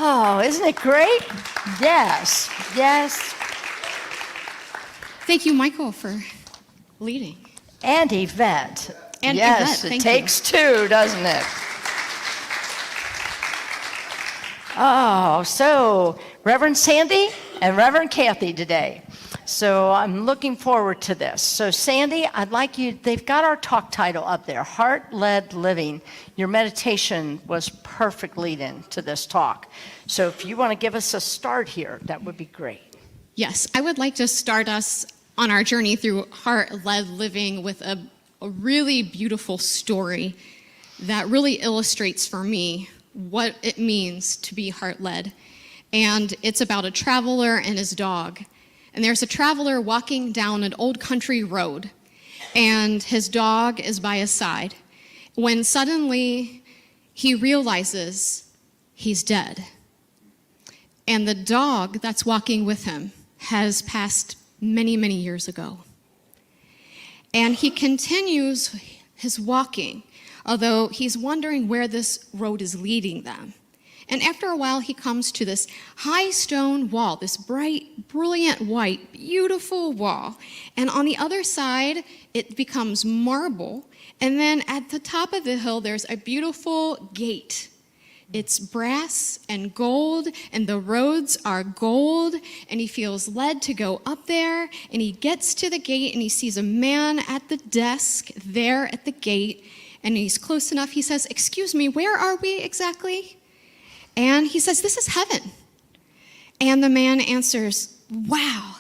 Oh, isn't it great? Yes, yes. Thank you, Michael, for leading. And Yvette. And yes, Yvette, it takes two, doesn't it? Oh, so Reverend Sandy and Reverend Kathy today. So I'm looking forward to this. So Sandy, I'd like you, they've got our talk title up there, Heart-Led Living. Your meditation was perfect lead-in to this talk. So if you want to give us a start here, that would be great. Yes, I would like to start us on our journey through heart-led living with a really beautiful story that really illustrates for me what it means to be heart-led. And it's about a traveler and his dog. And there's a traveler walking down an old country road, and his dog is by his side, when suddenly he realizes he's dead. And the dog that's walking with him has passed many, many years ago. And he continues his walking, although he's wondering where this road is leading them. And after a while, he comes to this high stone wall, this bright, brilliant white, beautiful wall. And on the other side, it becomes marble. And then at the top of the hill, there's a beautiful gate. It's brass and gold, and the roads are gold, and he feels led to go up there, and he gets to the gate, and he sees a man at the desk there at the gate, and he's close enough. He says, "Excuse me, where are we exactly?" And he says, "This is heaven." And the man answers, "Wow,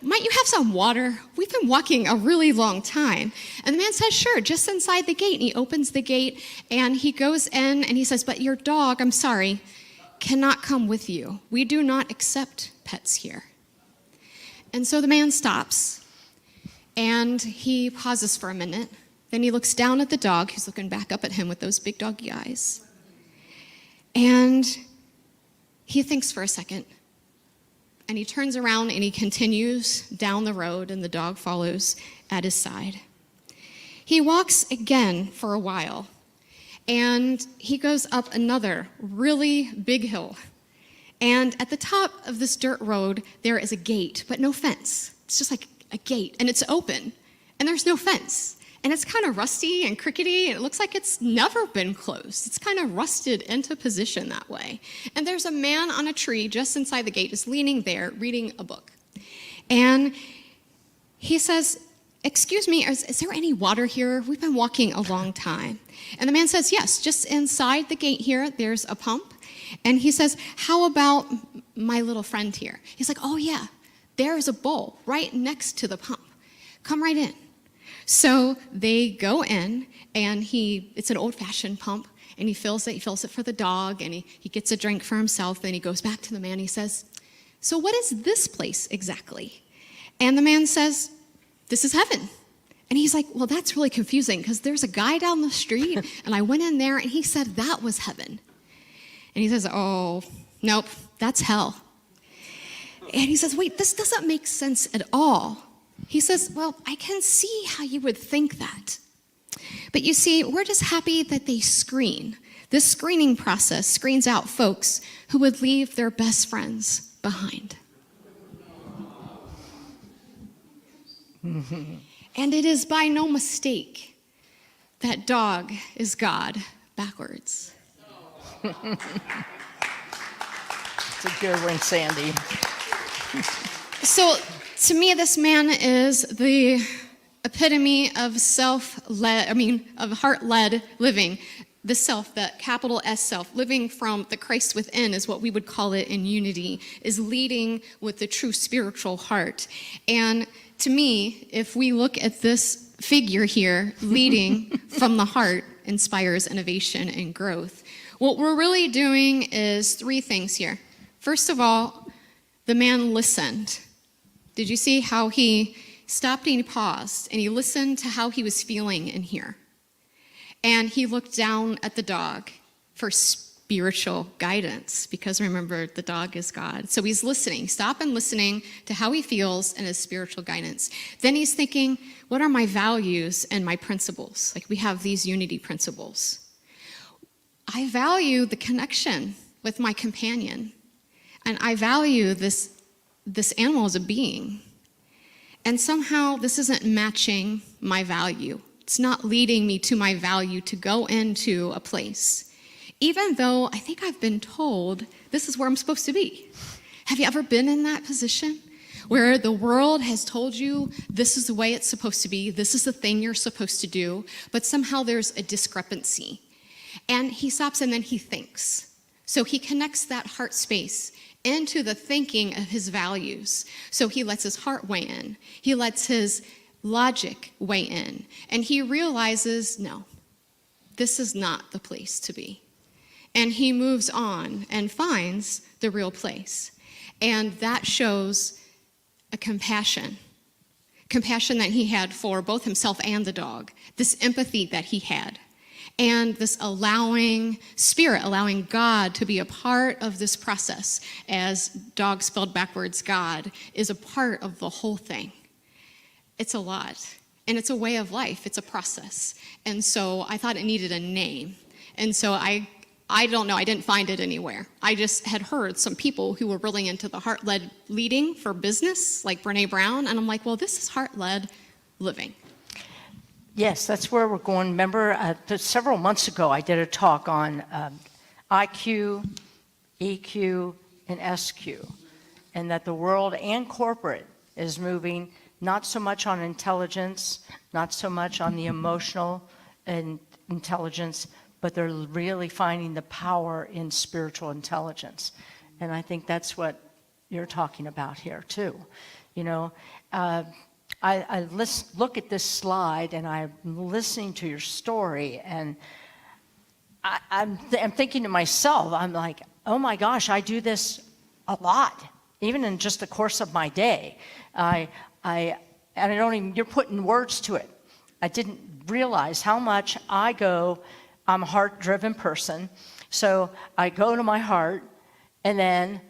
might you have some water? We've been walking a really long time." And the man says, "Sure, just inside the gate." And he opens the gate and he goes in and he says, "But your dog, I'm sorry, cannot come with you. We do not accept pets here." And so the man stops and he pauses for a minute. Then he looks down at the dog, who's looking back up at him with those big doggy eyes. And he thinks for a second, and he turns around and he continues down the road, and the dog follows at his side. He walks again for a while, and he goes up another really big hill. And at the top of this dirt road, there is a gate, but no fence. It's just like a gate, and it's open, and there's no fence. And it's kind of rusty and crickety, and it looks like it's never been closed. It's kind of rusted into position that way. And there's a man on a tree just inside the gate, is leaning there, reading a book. And he says, "Excuse me, is there any water here? We've been walking a long time." And the man says, "Yes, just inside the gate here, there's a pump." And he says, "How about my little friend here?" He's like, "Oh yeah, there's a bowl right next to the pump. Come right in." So they go in, and it's an old-fashioned pump, and he fills it for the dog, and he gets a drink for himself, and he goes back to the man. He says, "So what is this place exactly?" And the man says, "This is heaven." And he's like, "Well, that's really confusing, because there's a guy down the street, and I went in there, and he said that was heaven." And he says, "Oh, nope, that's hell." And he says, "Wait, this doesn't make sense at all." He says, "Well, I can see how you would think that. But you see, we're just happy that they screen. This screening process screens out folks who would leave their best friends behind." And it is by no mistake that dog is God backwards. It's a good one, Sandy. So, to me, this man is the epitome of of heart-led living. The self, that capital S self, living from the Christ within is what we would call it in unity, is leading with the true spiritual heart. And to me, if we look at this figure here, leading from the heart inspires innovation and growth. What we're really doing is three things here. First of all, the man listened. Did you see how he stopped and he paused and he listened to how he was feeling in here? And he looked down at the dog for spiritual guidance, because remember, the dog is God. So he's listening, stop and listening to how he feels and his spiritual guidance. Then he's thinking, what are my values and my principles? Like, we have these unity principles. I value the connection with my companion. And I value this animal as a being. And somehow this isn't matching my value. It's not leading me to my value to go into a place, even though I think I've been told this is where I'm supposed to be. Have you ever been in that position where the world has told you this is the way it's supposed to be, this is the thing you're supposed to do, but somehow there's a discrepancy? And he stops and then he thinks. So he connects that heart space into the thinking of his values. So he lets his heart weigh in. He lets his logic weigh in. And he realizes, no, this is not the place to be. And he moves on and finds the real place. And that shows a compassion that he had for both himself and the dog, this empathy that he had, and this allowing spirit, allowing God to be a part of this process, as dog spelled backwards, God, is a part of the whole thing. It's a lot, and it's a way of life, it's a process. And so I thought it needed a name. And so I don't know, I didn't find it anywhere. I just had heard some people who were really into the heart-led leading for business, like Brene Brown, and I'm like, well, this is heart-led living. Yes, that's where we're going. Remember, several months ago, I did a talk on IQ, EQ, and SQ, and that the world and corporate is moving not so much on intelligence, not so much on the emotional and intelligence, but they're really finding the power in spiritual intelligence. And I think that's what you're talking about here, too. You know, I look at this slide, and I'm listening to your story, and I'm thinking to myself, I'm like, oh my gosh, I do this a lot, even in just the course of my day. And I don't even, you're putting words to it. I didn't realize how much I'm a heart-driven person, so I go to my heart, and then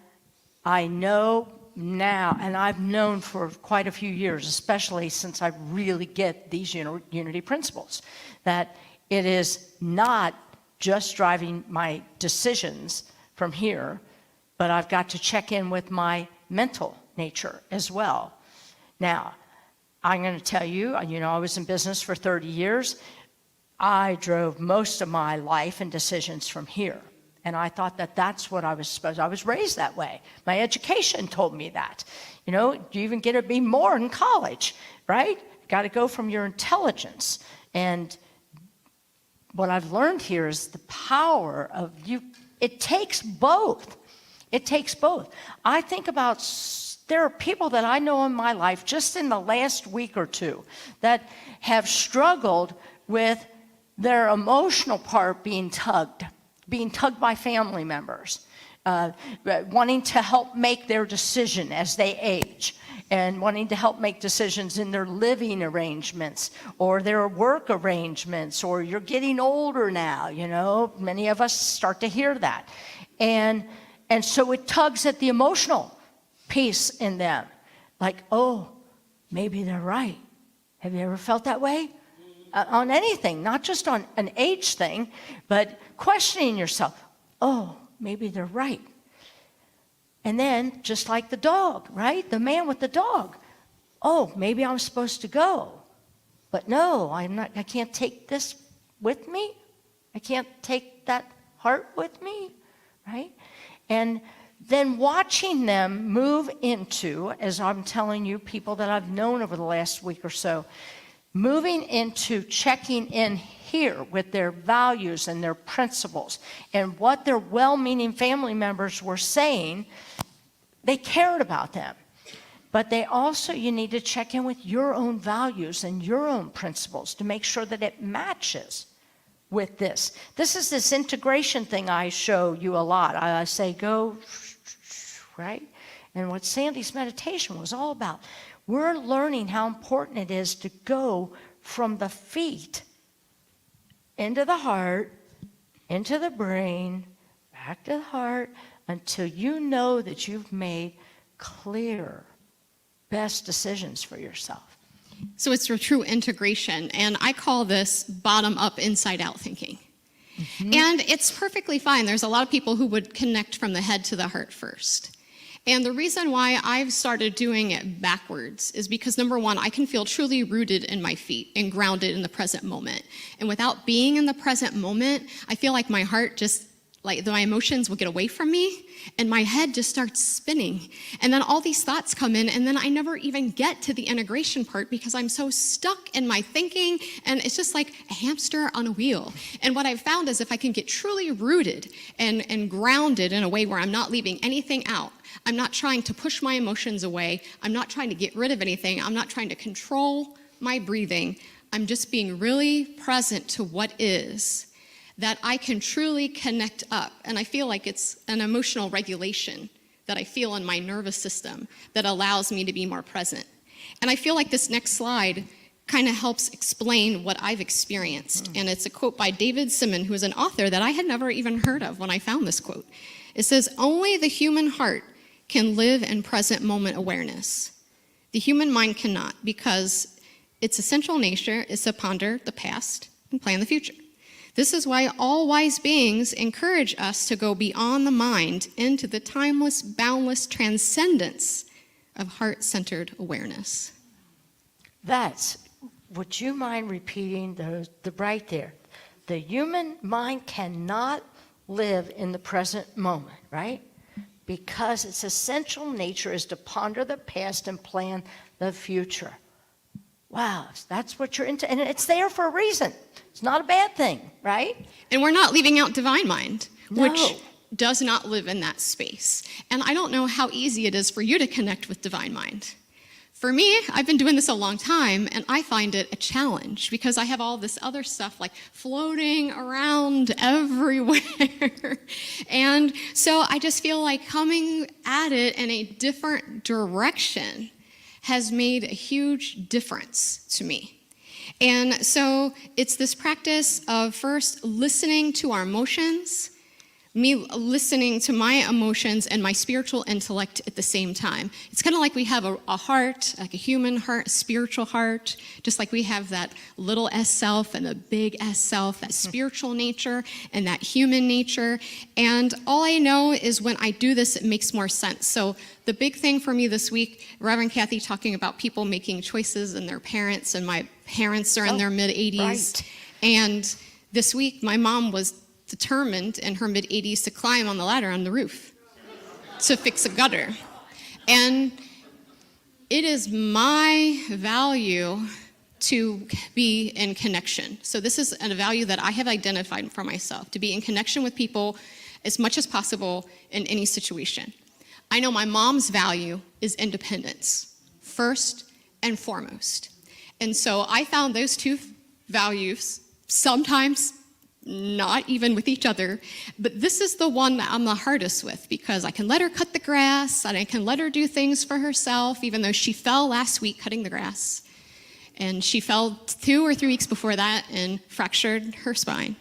I know now, and I've known for quite a few years, especially since I really get these unity principles, that it is not just driving my decisions from here, but I've got to check in with my mental nature as well. Now, I'm going to tell you, I was in business for 30 years. I drove most of my life and decisions from here. And I thought that that's what I was supposed to. I was raised that way. My education told me that. You even get to be more in college, right? Got to go from your intelligence. And what I've learned here is the power of you. It takes both. It takes both. I think about, there are people that I know in my life just in the last week or two that have struggled with their emotional part being tugged by family members, wanting to help make their decision as they age, and wanting to help make decisions in their living arrangements or their work arrangements, or you're getting older now, many of us start to hear that. And so it tugs at the emotional piece in them. Like, oh, maybe they're right. Have you ever felt that way? On anything, not just on an age thing, but questioning yourself. Oh, maybe they're right. And then, just like the dog, right? The man with the dog. Oh, maybe I'm supposed to go. But no, I can't take this with me. I can't take that heart with me, right? And then watching them move into, as I'm telling you, people that I've known over the last week or so, moving into checking in here with their values and their principles and what their well-meaning family members were saying. They cared about them. But you need to check in with your own values and your own principles to make sure that it matches with this. This is this integration thing I show you a lot. I say, go, right? And what Sandy's meditation was all about. We're learning how important it is to go from the feet into the heart, into the brain, back to the heart, until you know that you've made clear, best decisions for yourself. So it's a true integration, and I call this bottom-up, inside-out thinking. And it's perfectly fine. There's a lot of people who would connect from the head to the heart first. And the reason why I've started doing it backwards is because, number one, I can feel truly rooted in my feet and grounded in the present moment. And without being in the present moment, I feel like my heart just, like my emotions will get away from me and my head just starts spinning. And then all these thoughts come in and then I never even get to the integration part because I'm so stuck in my thinking and it's just like a hamster on a wheel. And what I've found is if I can get truly rooted and grounded in a way where I'm not leaving anything out, I'm not trying to push my emotions away, I'm not trying to get rid of anything, I'm not trying to control my breathing, I'm just being really present to what is, that I can truly connect up. And I feel like it's an emotional regulation that I feel in my nervous system that allows me to be more present. And I feel like this next slide kind of helps explain what I've experienced. And it's a quote by David Simon, who is an author that I had never even heard of when I found this quote. It says, "Only the human heart can live in present moment awareness. The human mind cannot, because its essential nature is to ponder the past and plan the future. This is why all wise beings encourage us to go beyond the mind into the timeless, boundless transcendence of heart-centered awareness." Would you mind repeating the right there? The human mind cannot live in the present moment, right? Because its essential nature is to ponder the past and plan the future. Wow, that's what you're into, and it's there for a reason. It's not a bad thing, right? And we're not leaving out divine mind, No. which does not live in that space. And I don't know how easy it is for you to connect with divine mind. For me, I've been doing this a long time, and I find it a challenge because I have all this other stuff like floating around everywhere. And so I just feel like coming at it in a different direction has made a huge difference to me. And so it's this practice of first listening to our emotions, me listening to my emotions and my spiritual intellect at the same time. It's kind of like we have a heart, like a human heart, a spiritual heart, just like we have that little S self and the big S self, that spiritual nature and that human nature. And all I know is when I do this, it makes more sense. So the big thing for me this week, Reverend Kathy talking about people making choices and their parents, and my parents are in their mid-80s. Right. And this week, my mom was determined in her mid-80s to climb on the ladder on the roof to fix a gutter. And it is my value to be in connection. So this is a value that I have identified for myself, to be in connection with people as much as possible in any situation. I know my mom's value is independence, first and foremost. And so I found those two values sometimes not even with each other, but this is the one that I'm the hardest with because I can let her cut the grass and I can let her do things for herself, even though she fell last week cutting the grass. And she fell 2 or 3 weeks before that and fractured her spine.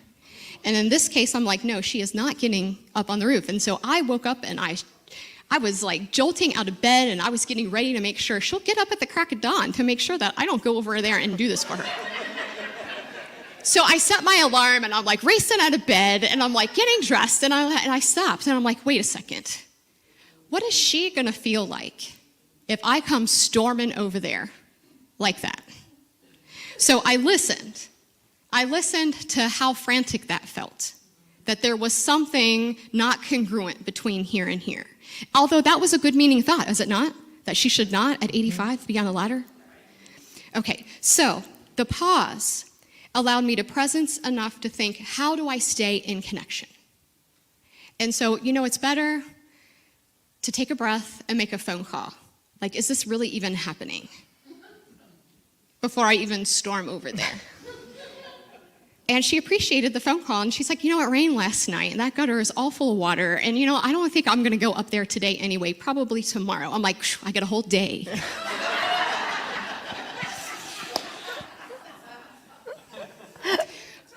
And in this case, I'm like, no, she is not getting up on the roof. And so I woke up and I was like jolting out of bed and I was getting ready to make sure she'll get up at the crack of dawn to make sure that I don't go over there and do this for her. So I set my alarm and I'm like racing out of bed and I'm like getting dressed and I stopped and I'm like, wait a second. What is she gonna feel like if I come storming over there like that? So I listened. I listened to how frantic that felt, that there was something not congruent between here and here. Although that was a good meaning thought, is it not? That she should not at 85 be on a ladder? Okay, so the pause allowed me to presence enough to think, how do I stay in connection? And so, it's better to take a breath and make a phone call. Like, is this really even happening? Before I even storm over there. And she appreciated the phone call, and she's like, it rained last night, and that gutter is all full of water, and I don't think I'm gonna go up there today anyway, probably tomorrow. I'm like, I got a whole day.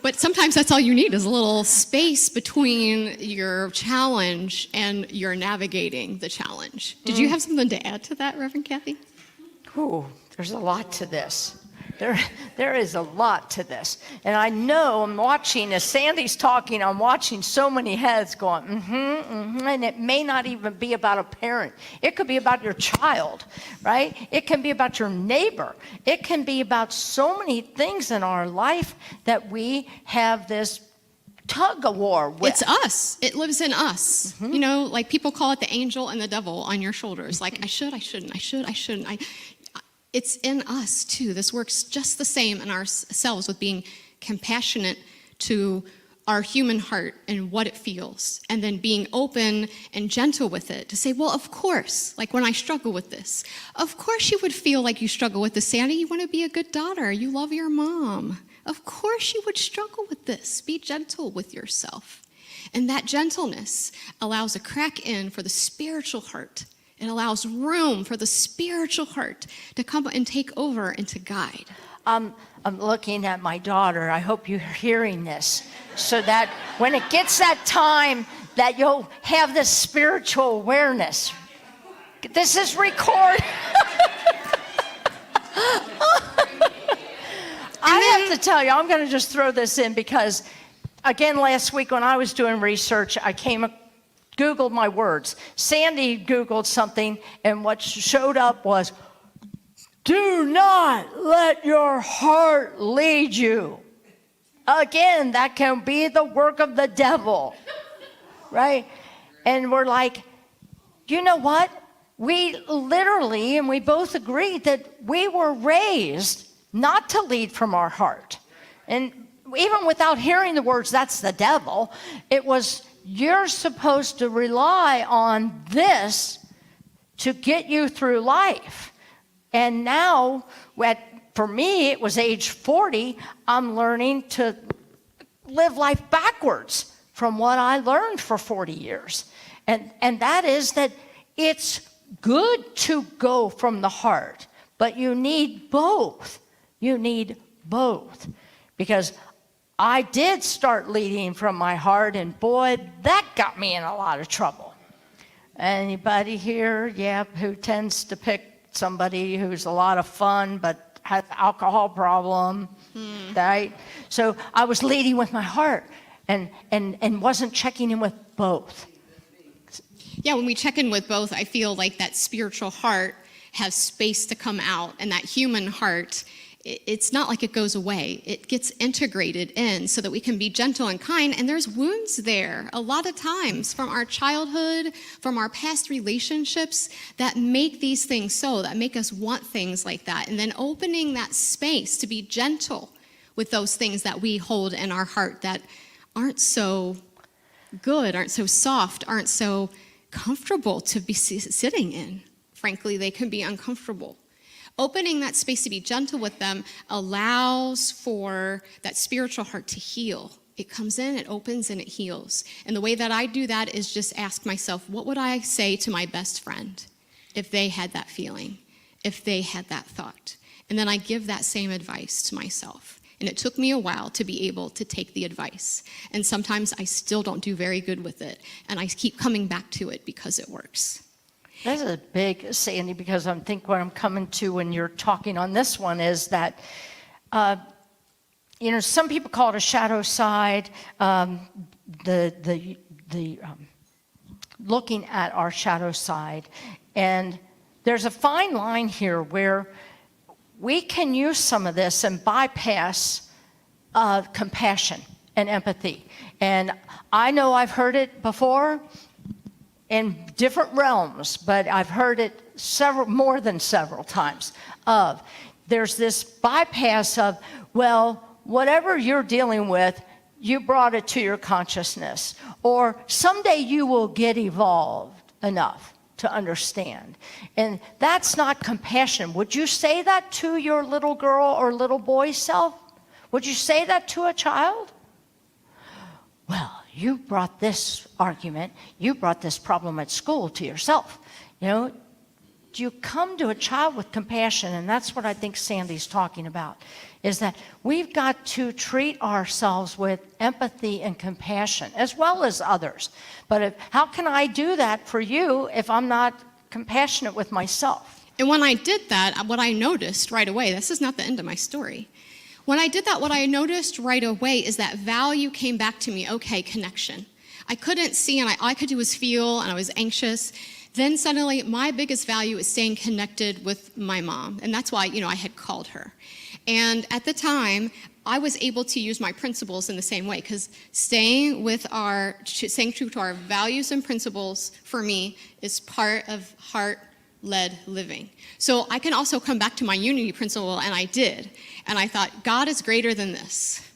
But sometimes that's all you need is a little space between your challenge and your navigating the challenge. Did you have something to add to that, Reverend Kathy? Ooh, there's a lot to this. There is a lot to this. And I know I'm watching, as Sandy's talking, I'm watching so many heads going, and it may not even be about a parent. It could be about your child, right? It can be about your neighbor. It can be about so many things in our life that we have this tug of war with. It's us. It lives in us. You know, like people call it the angel and the devil on your shoulders. Like, I shouldn't. It's in us too. This works just the same in ourselves with being compassionate to our human heart and what it feels, and then being open and gentle with it to say, well, of course, like when I struggle with this, of course you would feel like you struggle with this, Sandy. You want to be a good daughter. You love your mom. Of course you would struggle with this. Be gentle with yourself. And that gentleness allows a crack in for the spiritual heart. It allows room for the spiritual heart to come and take over and to guide. I'm looking at my daughter. I hope you're hearing this, so that when it gets that time that you'll have this spiritual awareness. This is recorded. I have to tell you, I'm going to just throw this in because, again, last week when I was doing research, I Googled my words. Sandy Googled something, and what showed up was, do not let your heart lead you. Again, that can be the work of the devil, right? And we're like, you know what? We literally, and we both agreed that we were raised not to lead from our heart. And even without hearing the words, that's the devil, it was, you're supposed to rely on this to get you through life. And now, for me, it was age 40, I'm learning to live life backwards from what I learned for 40 years. And that is that it's good to go from the heart, but you need both. You need both. Because I did start leading from my heart, and boy, that got me in a lot of trouble. Anybody here, who tends to pick somebody who's a lot of fun but has an alcohol problem, right? So I was leading with my heart and wasn't checking in with both. Yeah, when we check in with both, I feel like that spiritual heart has space to come out, and that human heart, it's not like it goes away. It gets integrated in so that we can be gentle and kind. And there's wounds there a lot of times from our childhood, from our past relationships that make these things so, that make us want things like that. And then opening that space to be gentle with those things that we hold in our heart that aren't so good, aren't so soft, aren't so comfortable to be sitting in. Frankly, they can be uncomfortable. Opening that space to be gentle with them allows for that spiritual heart to heal. It comes in, it opens, and it heals. And the way that I do that is just ask myself, what would I say to my best friend if they had that feeling, if they had that thought? And then I give that same advice to myself. And it took me a while to be able to take the advice. And sometimes I still don't do very good with it. And I keep coming back to it because it works. That's a big, Sandy, because I think what I'm coming to when you're talking on this one is that, some people call it a shadow side, looking at our shadow side. And there's a fine line here where we can use some of this and bypass compassion and empathy. And I know I've heard it before in different realms, but I've heard it more than several times. There's this bypass of, well, whatever you're dealing with, you brought it to your consciousness, or someday you will get evolved enough to understand. And that's not compassion. Would you say that to your little girl or little boy self? Would you say that to a child? Well, you brought this argument, you brought this problem at school to yourself. Do you come to a child with compassion? And that's what I think Sandy's talking about, is that we've got to treat ourselves with empathy and compassion, as well as others. But how can I do that for you if I'm not compassionate with myself? And when I did that, what I noticed right away, this is not the end of my story. When I did that, what I noticed right away is that value came back to me. Okay, connection. I couldn't see, and all I could do was feel, and I was anxious. Then suddenly, my biggest value is staying connected with my mom, and that's why, I had called her. And at the time, I was able to use my principles in the same way, because staying true to our values and principles for me is part of heart-led living. So I can also come back to my unity principle, and I did. And I thought, God is greater than this.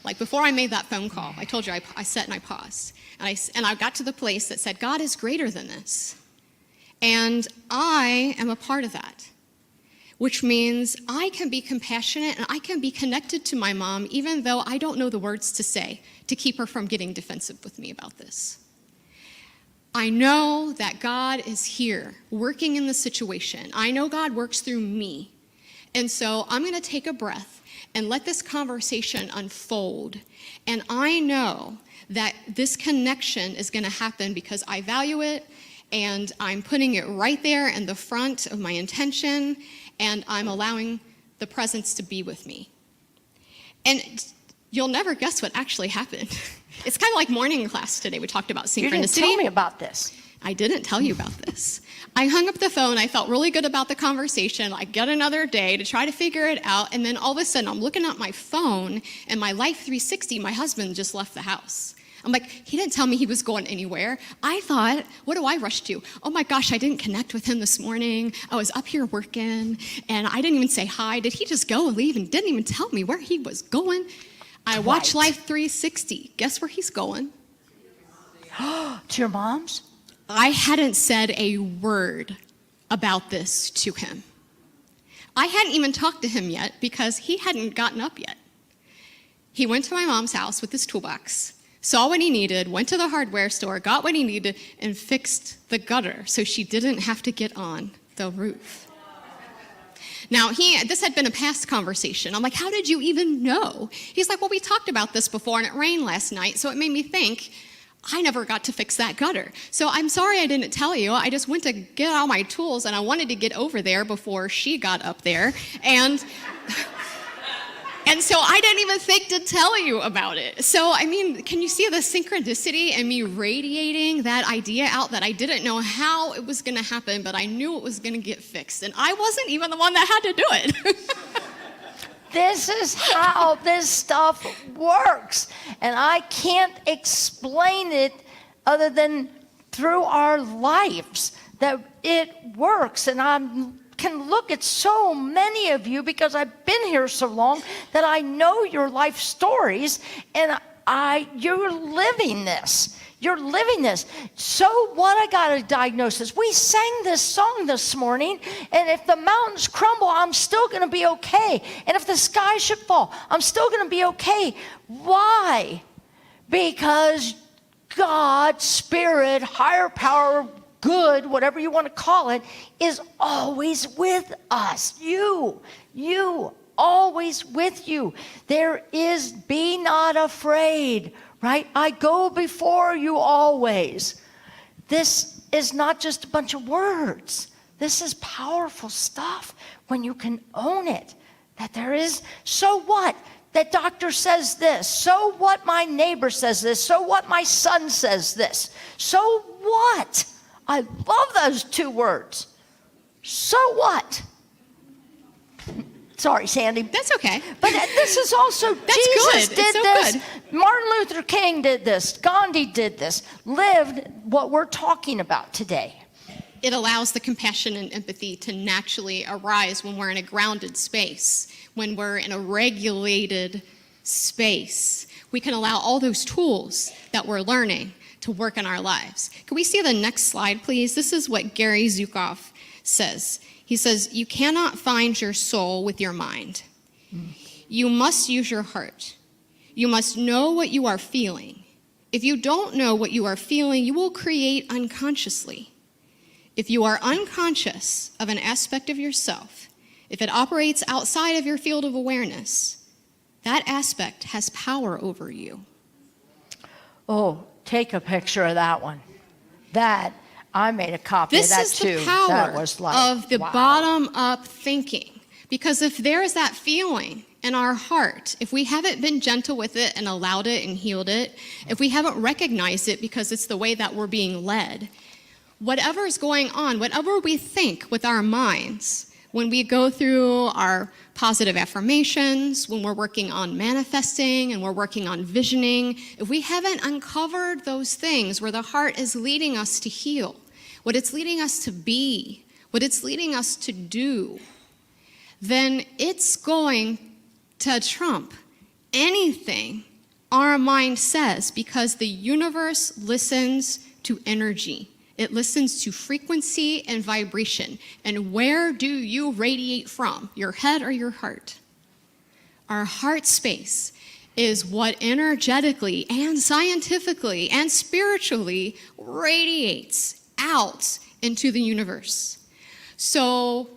Like before I made that phone call, I told you I sat and I paused. And I got to the place that said, God is greater than this. And I am a part of that, which means I can be compassionate and I can be connected to my mom, even though I don't know the words to say to keep her from getting defensive with me about this. I know that God is here working in the situation. I know God works through me. And so I'm going to take a breath and let this conversation unfold. And I know that this connection is going to happen because I value it, and I'm putting it right there in the front of my intention, and I'm allowing the presence to be with me. And you'll never guess what actually happened. It's kind of like morning class today. We talked about synchronicity. You didn't tell me about this. I didn't tell you about this. I hung up the phone. I felt really good about the conversation. I got another day to try to figure it out. And then all of a sudden, I'm looking at my phone, and my Life 360, my husband just left the house. I'm like, he didn't tell me he was going anywhere. I thought, what do I rush to? Oh my gosh, I didn't connect with him this morning. I was up here working, and I didn't even say hi. Did he just go and leave and didn't even tell me where he was going? I watched Life 360. Guess where he's going? To your mom's? I hadn't said a word about this to him. I hadn't even talked to him yet because he hadn't gotten up yet. He went to my mom's house with his toolbox, saw what he needed, went to the hardware store, got what he needed, and fixed the gutter so she didn't have to get on the roof. Now, this had been a past conversation. I'm like, how did you even know? He's like, well, we talked about this before, and it rained last night, so it made me think, I never got to fix that gutter. So I'm sorry I didn't tell you. I just went to get all my tools, and I wanted to get over there before she got up there. And so I didn't even think to tell you about it. So, I mean, can you see the synchronicity and me radiating that idea out that I didn't know how it was going to happen, but I knew it was going to get fixed. And I wasn't even the one that had to do it. This is how this stuff works. And I can't explain it other than through our lives that it works. And I can look at so many of you because I've been here so long that I know your life stories, and you're living this. You're living this. So what? I got a diagnosis. We sang this song this morning, and if the mountains crumble, I'm still going to be okay. And if the sky should fall, I'm still going to be okay. Why? Because God, Spirit, higher power, good, whatever you want to call it, is always with us. You, always with you. There is, be not afraid. Right? I go before you always. This is not just a bunch of words. This is powerful stuff when you can own it. That there is, so what? That doctor says this. So what? My neighbor says this. So what? My son says this. So what? I love those two words. So what? Sorry, Sandy. That's okay. But this is also, Jesus good. did So this. good. Martin Luther King did this. Gandhi did this. Lived what we're talking about today. It allows the compassion and empathy to naturally arise when we're in a grounded space, when we're in a regulated space. We can allow all those tools that we're learning to work in our lives. Can we see the next slide, please? This is what Gary Zukav says. He says, you cannot find your soul with your mind. You must use your heart. You must know what you are feeling. If you don't know what you are feeling, you will create unconsciously. If you are unconscious of an aspect of yourself, if it operates outside of your field of awareness, that aspect has power over you. Oh, take a picture of that one. That, I made a copy This of that is too. the power That was like, of the wow. bottom-up thinking. Because if there's that feeling in our heart, if we haven't been gentle with it and allowed it and healed it, if we haven't recognized it because it's the way that we're being led, whatever is going on, whatever we think with our minds, when we go through our positive affirmations, when we're working on manifesting and we're working on visioning, if we haven't uncovered those things where the heart is leading us to heal, what it's leading us to be, what it's leading us to do, then it's going to trump anything our mind says, because the universe listens to energy. It listens to frequency and vibration. And where do you radiate from? Your head or your heart? Our heart space is what energetically and scientifically and spiritually radiates out into the universe. So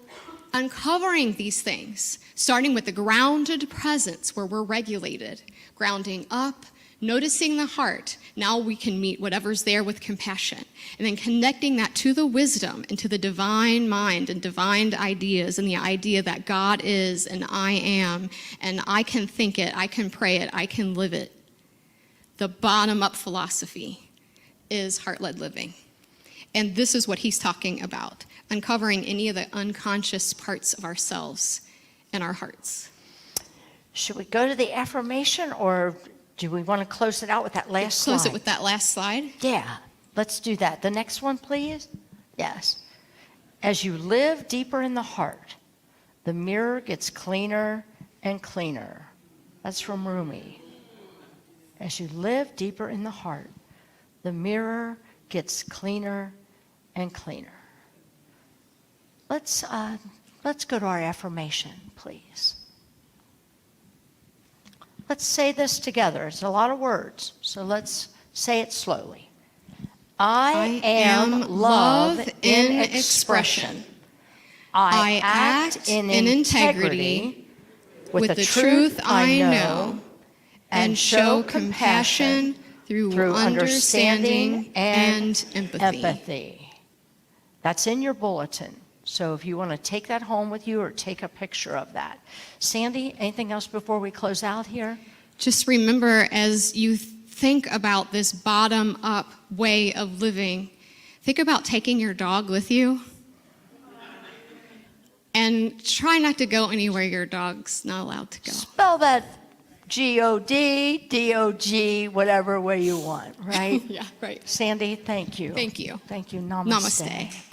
uncovering these things, starting with the grounded presence where we're regulated, grounding up, noticing the heart. Now we can meet whatever's there with compassion. And then connecting that to the wisdom and to the divine mind and divine ideas and the idea that God is and I am and I can think it, I can pray it, I can live it. The bottom-up philosophy is heart-led living. And this is what he's talking about, uncovering any of the unconscious parts of ourselves and our hearts. Should we go to the affirmation, or do we want to close it out with that last slide? Close it with that last slide. Yeah, let's do that. The next one, please. Yes. As you live deeper in the heart, the mirror gets cleaner and cleaner. That's from Rumi. As you live deeper in the heart, the mirror gets cleaner and cleaner. Let's go to our affirmation, please. Let's say this together. It's a lot of words, so let's say it slowly. I am love in expression. I act in integrity with the truth I know and show compassion through understanding and empathy. That's in your bulletin. So if you want to take that home with you or take a picture of that. Sandy, anything else before we close out here? Just remember, as you think about this bottom-up way of living, think about taking your dog with you. And try not to go anywhere your dog's not allowed to go. Spell that G-O-D, D-O-G, whatever way you want, right? Yeah, right. Sandy, thank you. Thank you. Thank you. Namaste. Namaste.